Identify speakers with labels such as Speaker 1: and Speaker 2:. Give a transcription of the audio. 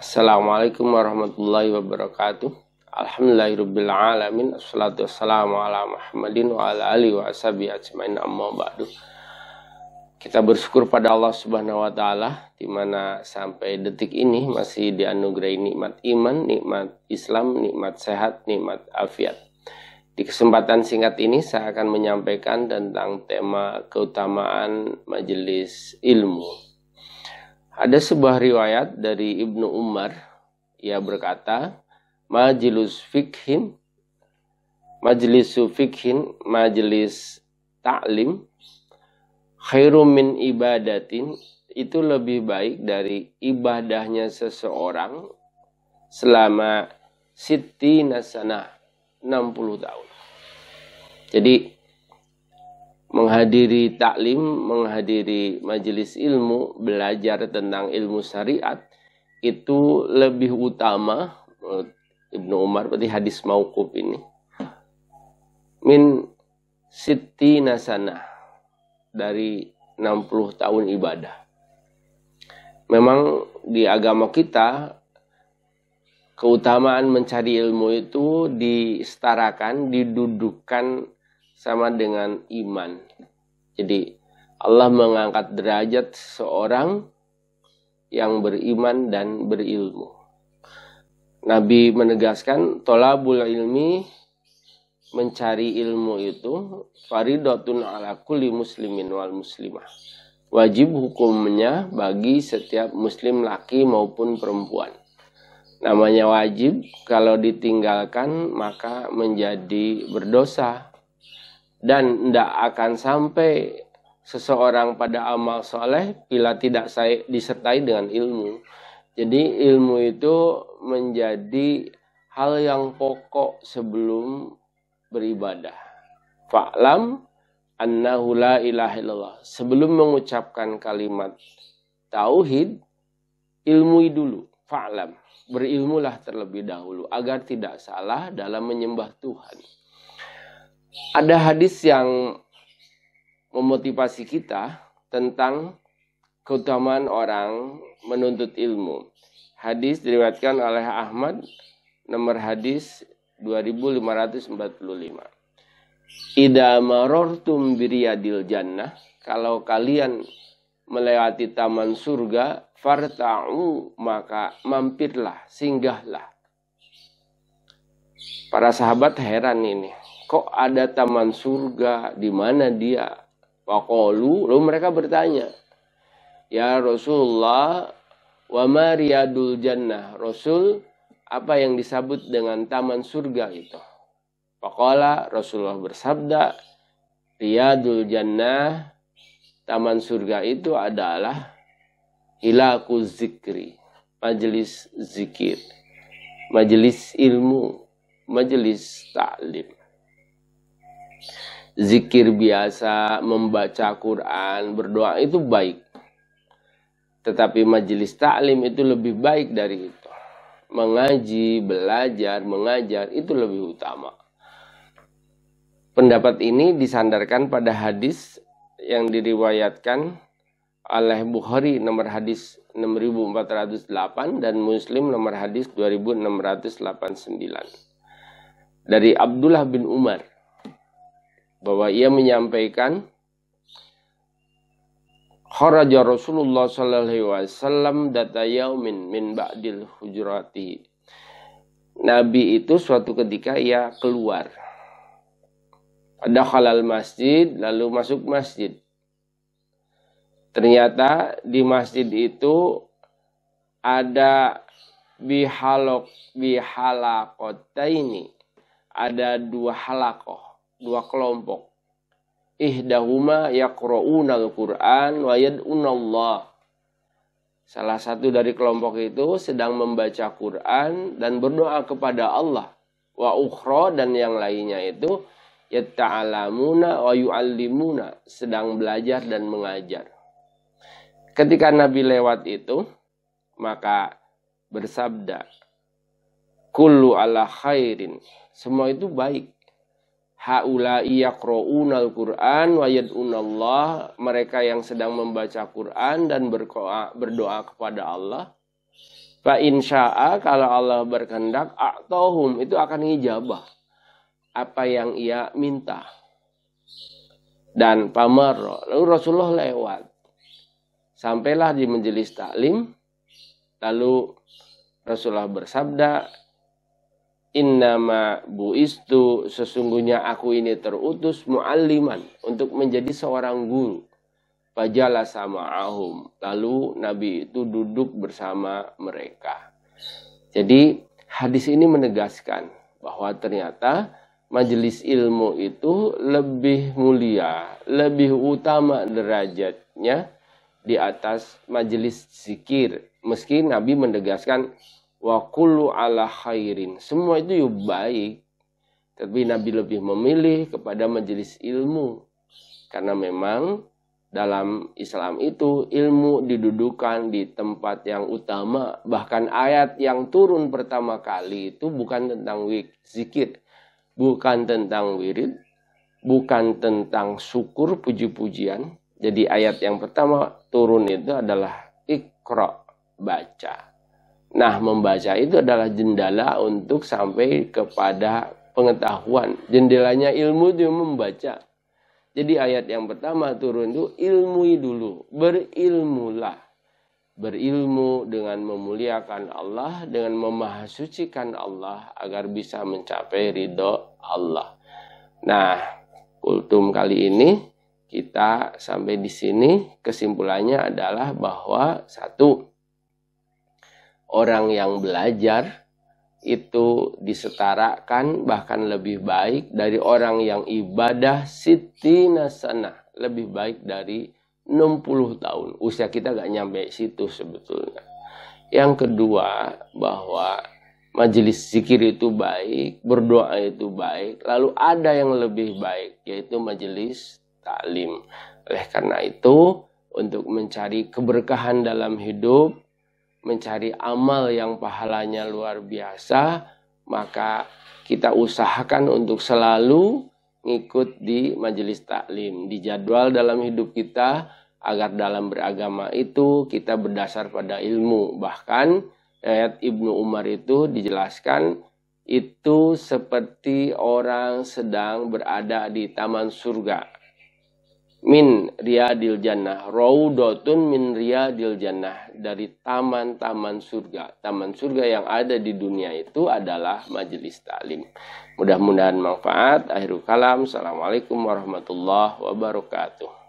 Speaker 1: Assalamualaikum warahmatullahi wabarakatuh. Alhamdulillahirabbil alamin. Wassalatu wassalamu ala Muhammadin wa ala alihi wa ashabihi ajmain, amma ba'du. Kita bersyukur pada Allah Subhanahu wa taala di mana sampai detik ini masih dianugerahi nikmat iman, nikmat Islam, nikmat sehat, nikmat afiat. Di kesempatan singkat ini saya akan menyampaikan tentang tema keutamaan majelis ilmu. Ada sebuah riwayat dari Ibnu Umar, ia berkata, majelis ta'lim, khairum min ibadatin, itu lebih baik dari ibadahnya seseorang selama sittina sanah, 60 tahun. Jadi menghadiri taklim, menghadiri majelis ilmu, belajar tentang ilmu syariat itu lebih utama menurut Ibnu Umar, berarti hadis mauquf ini, min sittina sanah, dari 60 tahun ibadah. Memang di agama kita keutamaan mencari ilmu itu disetarakan, didudukkan sama dengan iman. Jadi Allah mengangkat derajat seorang yang beriman dan berilmu. Nabi menegaskan tolabul ilmi, mencari ilmu itu faridatun ala kulli muslimin wal muslimah, wajib hukumnya bagi setiap muslim laki maupun perempuan. Namanya wajib, kalau ditinggalkan maka menjadi berdosa. Dan tidak akan sampai seseorang pada amal soleh bila tidak disertai dengan ilmu. Jadi ilmu itu menjadi hal yang pokok sebelum beribadah. Fa'lam annahu la ilaha illallah. Sebelum mengucapkan kalimat tauhid, ilmui dulu. Fa'lam, berilmulah terlebih dahulu agar tidak salah dalam menyembah Tuhan. Ada hadis yang memotivasi kita tentang keutamaan orang menuntut ilmu. Hadis diriwayatkan oleh Ahmad, nomor hadis 2545. Idza marartum biriyadil jannah, kalau kalian melewati taman surga, farta'u, maka mampirlah, singgahlah. Para sahabat heran ini. Kok ada taman surga, di mana dia? Faqalu, lalu mereka bertanya, ya Rasulullah, wa ma riyadul jannah? Rasul, apa yang disebut dengan taman surga itu? Faqala, Rasulullah bersabda, riyadul jannah, taman surga itu adalah hilaku zikri, majelis zikir, majelis ilmu, majelis ta'lim. Zikir biasa, membaca Quran, berdoa itu baik. Tetapi majelis taklim itu lebih baik dari itu. Mengaji, belajar, mengajar itu lebih utama. Pendapat ini disandarkan pada hadis yang diriwayatkan oleh Bukhari nomor hadis 6408 dan Muslim nomor hadis 2689. Dari Abdullah bin Umar, bahwa ia menyampaikan kharaja Rasulullah sallallahu alaihi wasallam data yaumin min ba'dil hujurati. Nabi itu suatu ketika ia keluar. Ada halal masjid, lalu masuk masjid. Ternyata di masjid itu ada bihalakotaini, ada dua halakoh, dua kelompok. Ihdahuma yaqra'unal Qur'an wa yad'unallah. Salah satu dari kelompok itu sedang membaca Quran dan berdoa kepada Allah. Wa ukhra, dan yang lainnya itu yatta'alamuna wa yu'allimuna, sedang belajar dan mengajar. Ketika Nabi lewat itu, maka bersabda, kullu ala khairin, semua itu baik. Haula'i yaqra'unal Qur'an wa yad'unallah, mereka yang sedang membaca Quran dan berdoa kepada Allah. Fa insya'a, kalau Allah berkehendak, a'tohum, itu akan ngijabah apa yang ia minta. Dan pamar, lalu Rasulullah lewat. Sampailah di majelis taklim, lalu Rasulullah bersabda, innama buistu, sesungguhnya aku ini terutus mu'alliman, untuk menjadi seorang guru. Fajala sama'ahum, lalu Nabi itu duduk bersama mereka. Jadi hadis ini menegaskan bahwa ternyata majelis ilmu itu lebih mulia, lebih utama derajatnya di atas majelis zikir. Meski Nabi menegaskan wa kullu ala khairin, semua itu baik, tapi Nabi lebih memilih kepada majelis ilmu, karena memang dalam Islam itu ilmu didudukan di tempat yang utama. Bahkan ayat yang turun pertama kali itu bukan tentang zikir, bukan tentang wirid, bukan tentang syukur, puji-pujian. Jadi ayat yang pertama turun itu adalah Iqra, baca. Nah, membaca itu adalah jendela untuk sampai kepada pengetahuan. Jendelanya ilmu itu membaca. Jadi ayat yang pertama turun itu ilmui dulu, berilmulah. Berilmu dengan memuliakan Allah, dengan memahasucikan Allah agar bisa mencapai ridho Allah. Nah, kultum kali ini kita sampai di sini. Kesimpulannya adalah bahwa satu, orang yang belajar itu disetarakan bahkan lebih baik dari orang yang ibadah sitina sanah, lebih baik dari 60 tahun. Usia kita gak nyampe situ sebetulnya. Yang kedua, bahwa majelis zikir itu baik, berdoa itu baik, lalu ada yang lebih baik, yaitu majelis taklim. Oleh karena itu, untuk mencari keberkahan dalam hidup, mencari amal yang pahalanya luar biasa, maka kita usahakan untuk selalu ngikut di majelis taklim, dijadwal dalam hidup kita, agar dalam beragama itu kita berdasar pada ilmu. Bahkan ayat Ibnu Umar itu dijelaskan itu seperti orang sedang berada di taman surga. Min riyadil jannah, raudhatun min riyadil jannah, dari taman-taman surga. Taman surga yang ada di dunia itu adalah majelis taklim. Mudah-mudahan manfaat. Akhirul kalam. Assalamualaikum warahmatullahi wabarakatuh.